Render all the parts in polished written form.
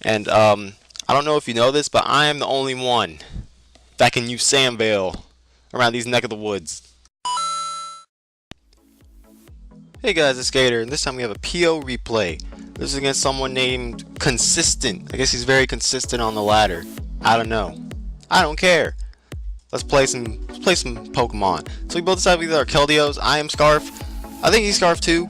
And I don't know if you know this, but I am the only one that can use Sand Veil around these neck of the woods. Hey guys, itzGator, and this time we have a PO replay. This is against someone named Consistent. I guess he's very consistent on the ladder. I don't know. I don't care. Let's play some Pokemon. So we both decided with our Keldeos. I am Scarf. I think he's Scarf too.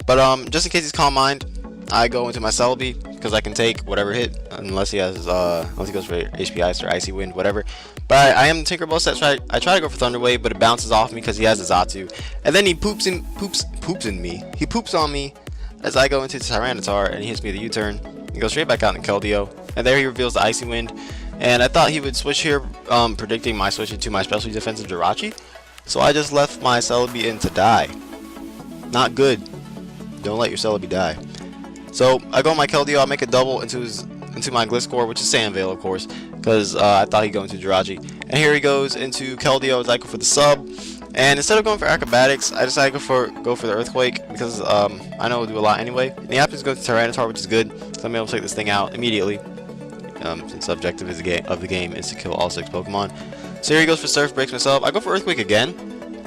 But just in case he's Calm Mind, I go into my Celebi because I can take whatever hit unless he has unless he goes for HP Ice or Icy Wind, whatever. But I am the Tinkerbell set, so I try to go for Thunder Wave, but it bounces off me because he has a Xatu. And then he poops in me. He poops on me as I go into Tyranitar, and he hits me with a U-turn. He goes straight back out in Keldeo, and there he reveals the Icy Wind. And I thought he would switch here, predicting my switch into my specially defensive Jirachi. So I just left my Celebi in to die. Not good. Don't let your Celebi die. So I go on my Keldeo, I make a double into my Gliscor, which is Sand Veil, of course, because I thought he'd go into Jirachi. And here he goes into Keldeo as I go for the sub. And instead of going for acrobatics, I decided to go for the Earthquake because I know it'll do a lot anyway. And he happens to go to Tyranitar, which is good, so I'm able to take this thing out immediately. Since the objective of the game is to kill all 6 Pokemon. So here he goes for Surf, breaks myself. I go for Earthquake again.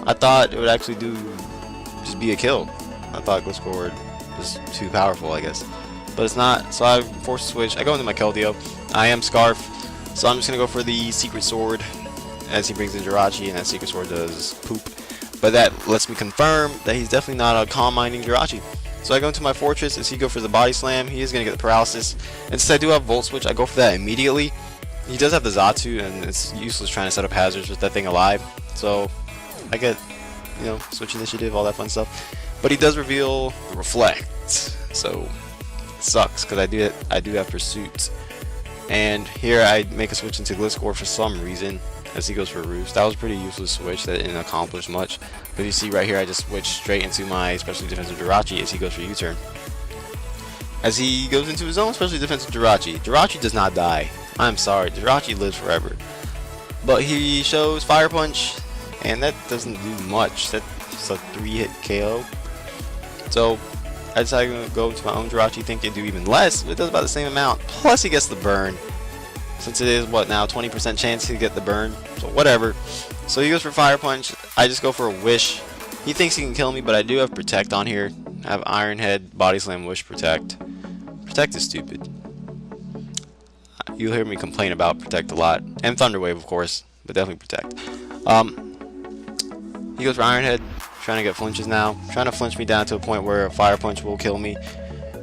I thought it would actually just be a kill. I thought Gliscor was too powerful, I guess. But it's not, so I force a switch. I go into my Keldeo. I am Scarf, so I'm just going to go for the Secret Sword as he brings in Jirachi, and that Secret Sword does poop. But that lets me confirm that he's definitely not a Calm Minding Jirachi. So I go into my Fortress as he goes for the Body Slam. He is going to get the Paralysis. And since I do have Volt Switch, I go for that immediately. He does have the Xatu, and it's useless trying to set up hazards with that thing alive. So I get, Switch Initiative, all that fun stuff. But he does reveal the Reflect. So it sucks because I do have Pursuit. And here I make a switch into Gliscor for some reason as he goes for Roost. That was a pretty useless switch that didn't accomplish much. But you see right here, I just switch straight into my specially defensive Jirachi as he goes for U-turn. As he goes into his own specially defensive Jirachi. Jirachi does not die. I'm sorry, Jirachi lives forever. But he shows Fire Punch, and that doesn't do much. That's a 3-hit KO. So I decided to go into my own Jirachi thinking it'd do even less, but it does about the same amount. Plus he gets the burn. Since it is, what now, 20% chance to get the burn. So whatever. So he goes for Fire Punch. I just go for a Wish. He thinks he can kill me, but I do have Protect on here. I have Iron Head, Body Slam, Wish, Protect. Protect is stupid. You'll hear me complain about Protect a lot. And Thunder Wave, of course. But definitely Protect. He goes for Iron Head. Trying to get flinches now. Trying to flinch me down to a point where a Fire Punch will kill me.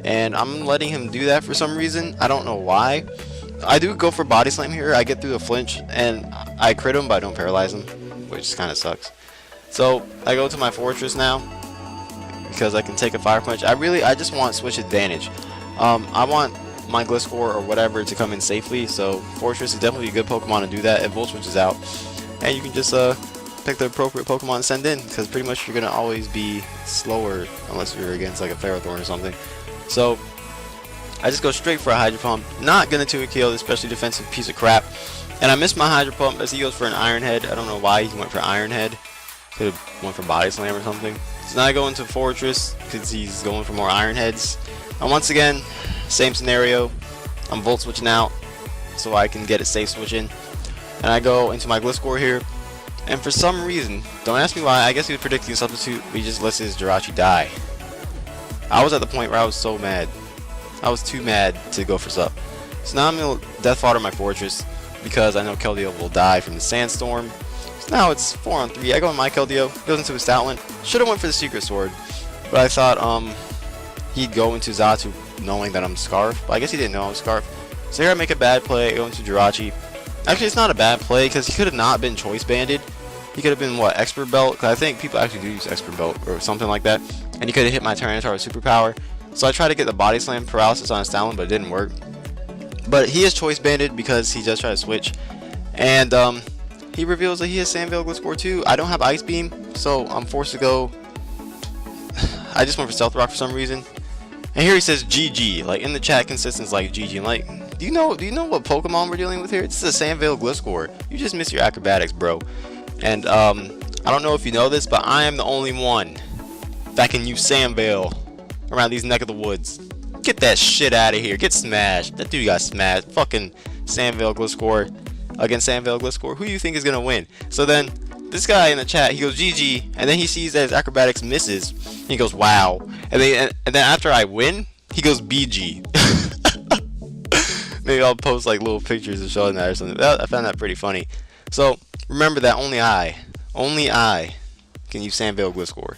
And I'm letting him do that for some reason. I don't know why. I do go for Body Slam here. I get through the flinch and I crit him, but I don't paralyze him, which kind of sucks. So I go to my Fortress now because I can take a Fire Punch. I just want switch advantage. I want my Gliscor or whatever to come in safely. So Fortress is definitely a good Pokemon to do that if Volt Switch is out, and you can just pick the appropriate Pokemon to send in because pretty much you're gonna always be slower unless you're against like a Ferrothorn or something. So I just go straight for a Hydro Pump. Not gonna 2-hit KO this especially defensive piece of crap. And I missed my Hydro Pump as he goes for an Iron Head. I don't know why he went for Iron Head. Could have went for Body Slam or something. So now I go into Fortress because he's going for more Iron Heads. And once again, same scenario. I'm Volt Switching out so I can get a safe switch in. And I go into my Gliscor here. And for some reason, don't ask me why, I guess he was predicting a substitute, but he just lets his Jirachi die. I was at the point where I was so mad. I was too mad to go for sub. So now I'm going to Death Fodder my Fortress because I know Keldeo will die from the Sandstorm. So now it's 4-on-3. I go on my Keldeo, goes into his Stoutland. Should have went for the Secret Sword, but I thought he'd go into Xatu knowing that I'm Scarf. But I guess he didn't know I'm Scarf. So here I make a bad play, I go into Jirachi. Actually, it's not a bad play because he could have not been Choice Banded. He could have been, what, Expert Belt? Because I think people actually do use Expert Belt or something like that. And he could have hit my Tyranitar with Superpower. So I tried to get the Body Slam Paralysis on his Stoutland, but it didn't work. But he is Choice Banded because he does try to switch. And he reveals that he has Sand Veil Gliscor too. I don't have Ice Beam, so I'm forced to go. I just went for Stealth Rock for some reason. And here he says GG. Like in the chat, Consistent's like GG. I'm like, do you know what Pokemon we're dealing with here? This is a Sand Veil Gliscor. You just missed your acrobatics, bro. And I don't know if you know this, but I am the only one that can use Sand Veil around these neck of the woods. Get that shit out of here. Get smashed. That dude got smashed. Fucking Samvale Gliscor against Samvale Gliscor. Who do you think is gonna win? So then this guy in the chat, he goes GG, and then he sees that his acrobatics misses. He goes wow, and then after I win, he goes BG. Maybe I'll post like little pictures of showing that or something. I found that pretty funny. So remember that only I can use Samvale Gliscor.